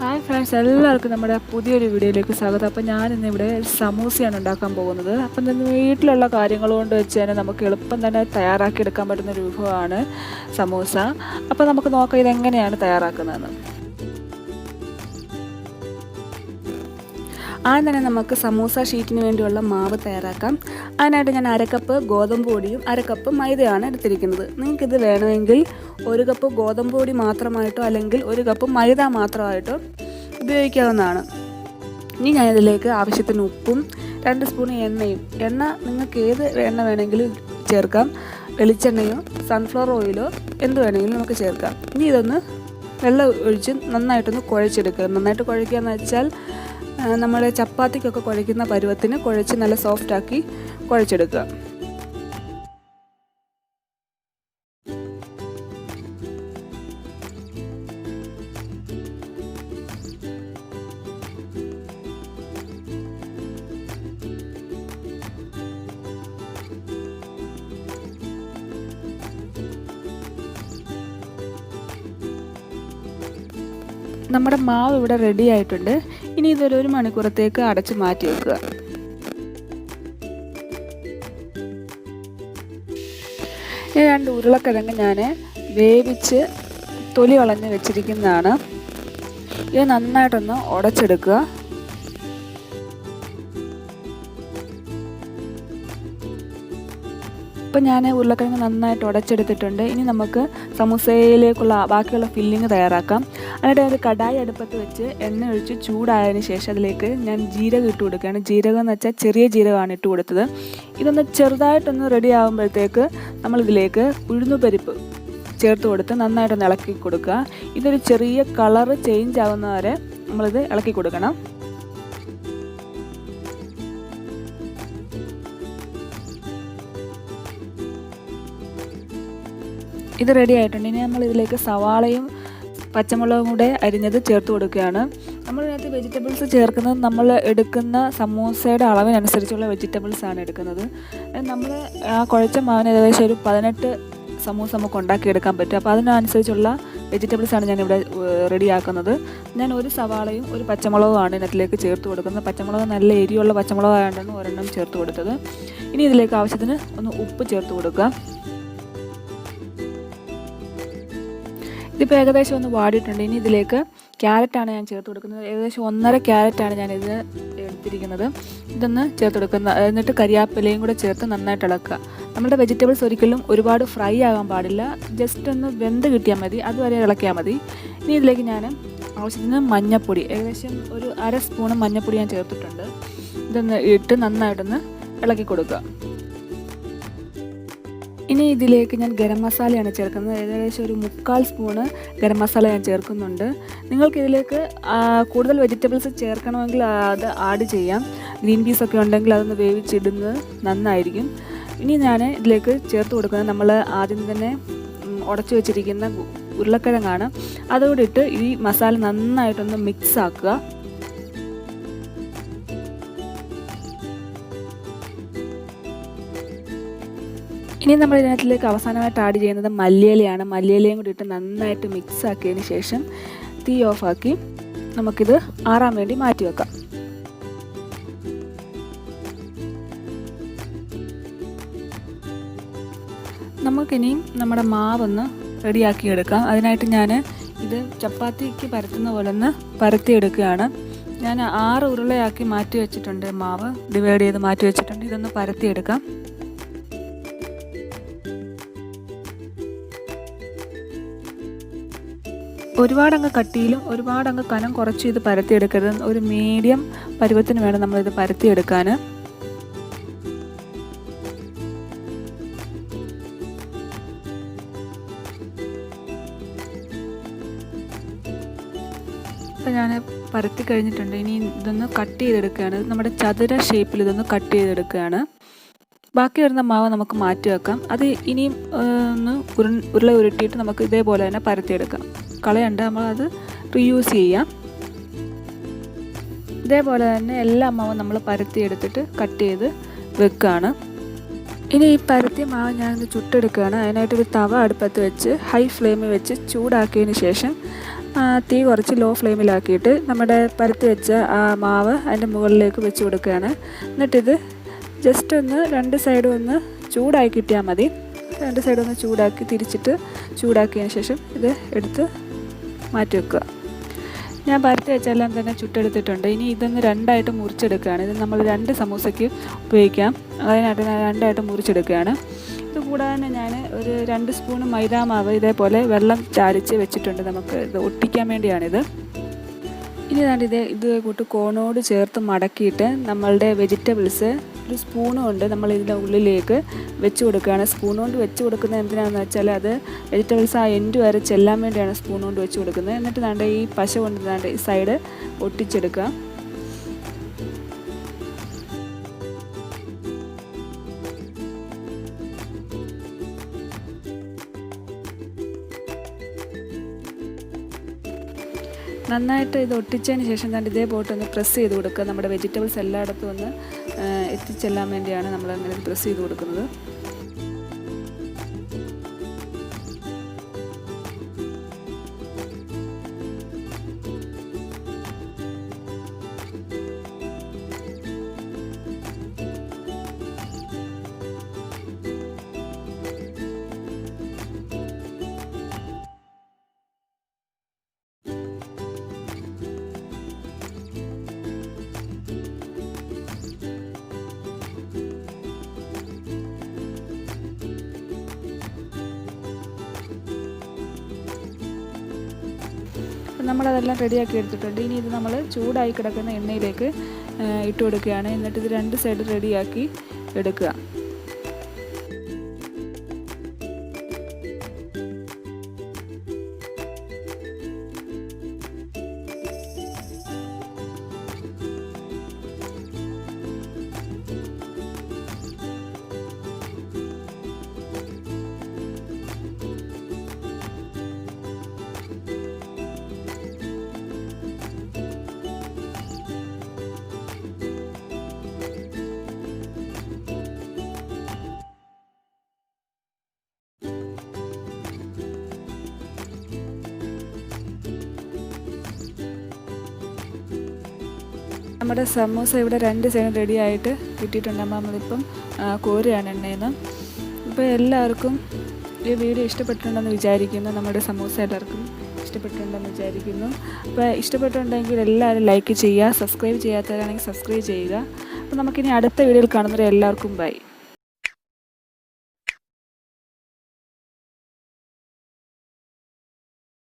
Hi friends, എല്ലാവർക്കും നമ്മുടെ പുതിയൊരു വീഡിയോയിലേക്ക് സ്വാഗതം. അപ്പോൾ ഞാനിന്നിവിടെ സമൂസയാണ് ഉണ്ടാക്കാൻ പോകുന്നത്. അപ്പം ഇന്ന് വീട്ടിലുള്ള കാര്യങ്ങൾ കൊണ്ട് വെച്ച് തന്നെ നമുക്ക് എളുപ്പം തന്നെ തയ്യാറാക്കിയെടുക്കാൻ പറ്റുന്നൊരു വിഭവമാണ് സമൂസ. അപ്പോൾ നമുക്ക് നോക്കാം ഇതെങ്ങനെയാണ് തയ്യാറാക്കുന്നതെന്ന്. ആദ്യം തന്നെ നമുക്ക് സമൂസ ഷീറ്റിന് വേണ്ടിയുള്ള മാവ് തയ്യാറാക്കാം. അതിനായിട്ട് ഞാൻ 1/2 കപ്പ് ഗോതമ്പ് പൊടിയും 1/2 കപ്പ് മൈദയാണ് എടുത്തിരിക്കുന്നത്. നിങ്ങൾക്കിത് വേണമെങ്കിൽ 1 കപ്പ് ഗോതമ്പ് പൊടി മാത്രമായിട്ടോ അല്ലെങ്കിൽ 1 കപ്പ് മൈദ മാത്രമായിട്ടോ ഉപയോഗിക്കാവുന്നതാണ്. ഇനി ഞാനിതിലേക്ക് ആവശ്യത്തിന് ഉപ്പും 2 സ്പൂൺ എണ്ണയും. എണ്ണ നിങ്ങൾക്ക് ഏത് എണ്ണ വേണമെങ്കിലും ചേർക്കാം. വെളിച്ചെണ്ണയോ സൺഫ്ലവർ ഓയിലോ എന്ത് വേണമെങ്കിലും നമുക്ക് ചേർക്കാം. ഇനി ഇതൊന്ന് വെള്ളം ഒഴിച്ച് നന്നായിട്ടൊന്ന് കുഴച്ചെടുക്കുക. നന്നായിട്ട് കുഴയ്ക്കുക എന്ന് വെച്ചാൽ നമ്മുടെ ചപ്പാത്തിക്കൊക്കെ കുഴയ്ക്കുന്ന പരുവത്തിന് കുഴച്ച് നല്ല സോഫ്റ്റാക്കി കുഴച്ചെടുക്കുക. നമ്മുടെ മാവ് ഇവിടെ റെഡി ആയിട്ടുണ്ട്. ഇനി ഇതൊരു 1 മണിക്കൂറത്തേക്ക് അടച്ച് മാറ്റി വെക്കുക. ഈ 2 ഉരുളക്കിഴങ്ങ് ഞാൻ വേവിച്ച് തൊലി കളഞ്ഞ് വെച്ചിരിക്കുന്നതാണ്. ഇത് നന്നായിട്ടൊന്ന് ഉടച്ചെടുക്കുക. ഇപ്പം ഞാൻ ഉരുളക്കിഴങ്ങ് നന്നായിട്ട് ഉടച്ചെടുത്തിട്ടുണ്ട്. ഇനി നമുക്ക് സമൂസയിലേക്കുള്ള ബാക്കിയുള്ള ഫില്ലിങ് തയ്യാറാക്കാം. അതിനായിട്ട് ഒരു കടായി അടുപ്പത്ത് വെച്ച് എണ്ണ ഒഴിച്ച് ചൂടായതിന് ശേഷം അതിലേക്ക് ഞാൻ ജീരകം ഇട്ട് കൊടുക്കുകയാണ്. ജീരകം എന്ന് വെച്ചാൽ ചെറിയ ജീരകമാണ് ഇട്ട് കൊടുത്തത്. ഇതൊന്ന് ചെറുതായിട്ടൊന്ന് റെഡി ആകുമ്പോഴത്തേക്ക് നമ്മളിതിലേക്ക് ഉഴുന്നുപരിപ്പ് ചേർത്ത് കൊടുത്ത് നന്നായിട്ടൊന്ന് ഇളക്കി കൊടുക്കുക. ഇതൊരു ചെറിയ കളറ് ചേഞ്ച് ആകുന്നവരെ നമ്മളിത് ഇളക്കി കൊടുക്കണം. ഇത് റെഡി ആയിട്ടുണ്ട്. ഇനി നമ്മൾ ഇതിലേക്ക് സവാളയും പച്ചമുളകും കൂടെ അരിഞ്ഞത് ചേർത്ത് കൊടുക്കുകയാണ്. നമ്മളിതിനകത്ത് വെജിറ്റബിൾസ് ചേർക്കുന്നത് നമ്മൾ എടുക്കുന്ന സമൂസയുടെ അളവിനനുസരിച്ചുള്ള വെജിറ്റബിൾസാണ് എടുക്കുന്നത്. നമ്മൾ ആ കുഴച്ച മാവിന് ഏകദേശം ഒരു 18 സമൂസ നമുക്ക് ഉണ്ടാക്കിയെടുക്കാൻ പറ്റും. അപ്പോൾ അതിനനുസരിച്ചുള്ള വെജിറ്റബിൾസാണ് ഞാനിവിടെ റെഡിയാക്കുന്നത്. ഞാൻ 1 സവാളയും 1 പച്ചമുളകുമാണ് ഇതിനകത്തിലേക്ക് ചേർത്ത് കൊടുക്കുന്നത്. പച്ചമുളക് നല്ല എരിയുള്ള പച്ചമുളകായതുകൊണ്ടാണ് ഒരെണ്ണം ചേർത്ത് കൊടുത്തത്. ഇനി ഇതിലേക്ക് ആവശ്യത്തിന് ഒന്ന് ഉപ്പ് ചേർത്ത് കൊടുക്കുക. ഇതിപ്പോൾ ഏകദേശം ഒന്ന് വാടിയിട്ടുണ്ട്. ഇനി ഇതിലേക്ക് ക്യാരറ്റാണ് ഞാൻ ചേർത്ത് കൊടുക്കുന്നത്. ഏകദേശം 1.5 ക്യാരറ്റാണ് ഞാനിത് എടുത്തിരിക്കുന്നത്. ഇതൊന്ന് ചേർത്ത് കൊടുക്കുന്ന, എന്നിട്ട് കരിയാപ്പിലയും കൂടെ ചേർത്ത് നന്നായിട്ട് ഇളക്കുക. നമ്മുടെ വെജിറ്റബിൾസ് ഒരിക്കലും ഒരുപാട് ഫ്രൈ ആകാൻ പാടില്ല. ജസ്റ്റ് ഒന്ന് വെന്ത് കിട്ടിയാൽ മതി, അതുവരെ ഇളക്കിയാൽ മതി. ഇനി ഇതിലേക്ക് ഞാൻ ആവശ്യത്തിന് മഞ്ഞൾപ്പൊടി, ഏകദേശം ഒരു 1/2 സ്പൂൺ മഞ്ഞൾപ്പൊടി ഞാൻ ചേർത്തിട്ടുണ്ട്. ഇതൊന്ന് ഇട്ട് നന്നായിട്ടൊന്ന് ഇളക്കി കൊടുക്കുക. ഇനി ഇതിലേക്ക് ഞാൻ ഗരം മസാലയാണ് ചേർക്കുന്നത്. ഏകദേശം ഒരു 3/4 സ്പൂണ് ഗരം മസാല ഞാൻ ചേർക്കുന്നുണ്ട്. നിങ്ങൾക്കിതിലേക്ക് കൂടുതൽ വെജിറ്റബിൾസ് ചേർക്കണമെങ്കിൽ അത് ആഡ് ചെയ്യാം. ഗ്രീൻ പീസൊക്കെ ഉണ്ടെങ്കിൽ അതൊന്ന് വേവിച്ചിടുന്നത് നന്നായിരിക്കും. ഇനി ഞാൻ ഇതിലേക്ക് ചേർത്ത് കൊടുക്കുന്നത് നമ്മൾ ആദ്യം തന്നെ ഉടച്ചു വെച്ചിരിക്കുന്ന ഉരുളക്കിഴങ്ങാണ്. അതോടെ ഇട്ട് ഈ മസാല നന്നായിട്ടൊന്ന് മിക്സ് ആക്കുക. ഇനി നമ്മൾ ഇതിനകത്തിലേക്ക് അവസാനമായിട്ട് ആഡ് ചെയ്യുന്നത് മല്ലിയിലയാണ്. മല്ലിയിലയും കൂടി ഇട്ട് നന്നായിട്ട് മിക്സ് ആക്കിയതിന് ശേഷം തീ ഓഫാക്കി നമുക്കിത് ആറാൻ വേണ്ടി മാറ്റി വെക്കാം. നമുക്കിനിയും നമ്മുടെ മാവൊന്ന് റെഡിയാക്കി എടുക്കാം. അതിനായിട്ട് ഞാൻ ഇത് ചപ്പാത്തിക്ക് പരത്തുന്ന പോലെ ഒന്ന് പരത്തിയെടുക്കുകയാണ്. ഞാൻ 6 ഉരുളയാക്കി മാറ്റി വെച്ചിട്ടുണ്ട്. മാവ് ഡിവൈഡ് ചെയ്ത് മാറ്റി വെച്ചിട്ടുണ്ട്. ഇതൊന്ന് പരത്തിയെടുക്കാം. ഒരുപാടങ്ങ് കട്ടിയിലും ഒരുപാടങ്ങ് കനം കുറച്ച് ഇത് പരത്തിയെടുക്കരുത്. ഒരു മീഡിയം പരുവത്തിന് വേണം നമ്മളിത് പരത്തിയെടുക്കാൻ. ഇപ്പം ഞാൻ പരത്തി കഴിഞ്ഞിട്ടുണ്ട്. ഇനി ഇതൊന്ന് കട്ട് ചെയ്തെടുക്കുകയാണ്. നമ്മുടെ ചതുര ഷേപ്പിൽ ഇതൊന്ന് കട്ട് ചെയ്തെടുക്കുകയാണ്. ബാക്കി വരുന്ന മാവ് നമുക്ക് മാറ്റി വെക്കാം. അത് ഇനിയും ഒന്ന് ഉരുള ഉരുട്ടിയിട്ട് നമുക്ക് ഇതേപോലെ തന്നെ പരത്തിയെടുക്കാം. കളയണ്ട, നമ്മളത് റീയൂസ് ചെയ്യാം. ഇതേപോലെ തന്നെ എല്ലാ മാവും നമ്മൾ പരത്തിയെടുത്തിട്ട് കട്ട് ചെയ്ത് വെക്കുകയാണ്. ഇനി ഈ പരത്തിയ മാവ് ഞാനൊന്ന് ചുട്ടെടുക്കുകയാണ്. അതിനായിട്ടൊരു തവ അടുപ്പത്ത് വെച്ച് ഹൈ ഫ്ലെയിമിൽ വെച്ച് ചൂടാക്കിയതിന് ശേഷം തീ കുറച്ച് ലോ ഫ്ലെയിമിലാക്കിയിട്ട് നമ്മുടെ പരത്തി വെച്ച ആ മാവ് അതിൻ്റെ മുകളിലേക്ക് വെച്ച് കൊടുക്കുകയാണ്. എന്നിട്ടിത് ജസ്റ്റ് ഒന്ന് 2 സൈഡും ഒന്ന് ചൂടായി കിട്ടിയാൽ മതി. 2 സൈഡും ഒന്ന് ചൂടാക്കി തിരിച്ചിട്ട് ചൂടാക്കിയതിന് ശേഷം ഇത് എടുത്ത് മാറ്റി വെക്കുക. ഞാൻ പരത്തി വെച്ചെല്ലാം തന്നെ ചുട്ടെടുത്തിട്ടുണ്ട്. ഇനി ഇതൊന്ന് 2ആയിട്ട് മുറിച്ചെടുക്കുകയാണ്. ഇത് നമ്മൾ 2 സമൂസയ്ക്ക് ഉപയോഗിക്കാം. അതിനായിട്ട് ഞാൻ 2ആയിട്ട് മുറിച്ചെടുക്കുകയാണ്. ഇത് കൂടാതെ ഞാൻ ഒരു 2 സ്പൂൺ മൈദാമാവ് ഇതേപോലെ വെള്ളം ചാലിച്ച് വെച്ചിട്ടുണ്ട്. നമുക്ക് ഇത് ഒട്ടിക്കാൻ വേണ്ടിയാണിത്. ഇനി ഇത് കൂട്ട് കോണോട് ചേർത്ത് മടക്കിയിട്ട് നമ്മളുടെ വെജിറ്റബിൾസ് ഒരു സ്പൂണും കൊണ്ട് നമ്മൾ ഇതിൻ്റെ ഉള്ളിലേക്ക് വെച്ച് കൊടുക്കുകയാണ്. സ്പൂൺ കൊണ്ട് വെച്ച് കൊടുക്കുന്നത് എന്തിനാണെന്ന് വെച്ചാൽ അത് വെജിറ്റബിൾസ് ആ എൻഡ് വരെ ചെല്ലാൻ വേണ്ടിയാണ് സ്പൂൺ കൊണ്ട് വെച്ച് കൊടുക്കുന്നത്. എന്നിട്ട് ഈ പശ കൊണ്ട് ഈ സൈഡ് ഒട്ടിച്ചെടുക്കുക. നന്നായിട്ട് ഇത് ഒട്ടിച്ചതിന് ശേഷം ഇതേ പോട്ടൊന്ന് പ്രസ് ചെയ്ത് കൊടുക്കുക. നമ്മുടെ വെജിറ്റബിൾസ് എല്ലായിടത്തും ഒന്ന് എത്തിച്ചെല്ലാൻ വേണ്ടിയാണ് നമ്മൾ അങ്ങനെ പ്രസ് ചെയ്ത് കൊടുക്കുന്നത്. നമ്മളതെല്ലാം റെഡിയാക്കി എടുത്തിട്ടുണ്ട്. ഇനി ഇത് നമ്മൾ ചൂടായി കിടക്കുന്ന എണ്ണയിലേക്ക് ഇട്ട് കൊടുക്കുകയാണ്. എന്നിട്ട് ഇത് 2 സൈഡ് റെഡിയാക്കി എടുക്കുക. നമ്മുടെ സമൂസ ഇവിടെ 2 സൈഡും റെഡി ആയിട്ട് കിട്ടിയിട്ടുണ്ട്. നമ്മളിപ്പം കോരുകയാണ് എണ്ണയിൽ നിന്ന്. ഇപ്പോൾ എല്ലാവർക്കും ഈ വീഡിയോ ഇഷ്ടപ്പെട്ടിട്ടുണ്ടെന്ന് വിചാരിക്കുന്നു. നമ്മുടെ സമൂസ എല്ലാവർക്കും ഇഷ്ടപ്പെട്ടിട്ടുണ്ടെന്ന് വിചാരിക്കുന്നു. അപ്പോൾ ഇഷ്ടപ്പെട്ടിട്ടുണ്ടെങ്കിൽ എല്ലാവരും ലൈക്ക് ചെയ്യുക. സബ്സ്ക്രൈബ് ചെയ്യാത്തവരാണെങ്കിൽ സബ്സ്ക്രൈബ് ചെയ്യുക. അപ്പോൾ നമുക്കിനി അടുത്ത വീഡിയോയിൽ കാണുന്നവരെ എല്ലാവർക്കും ബൈ.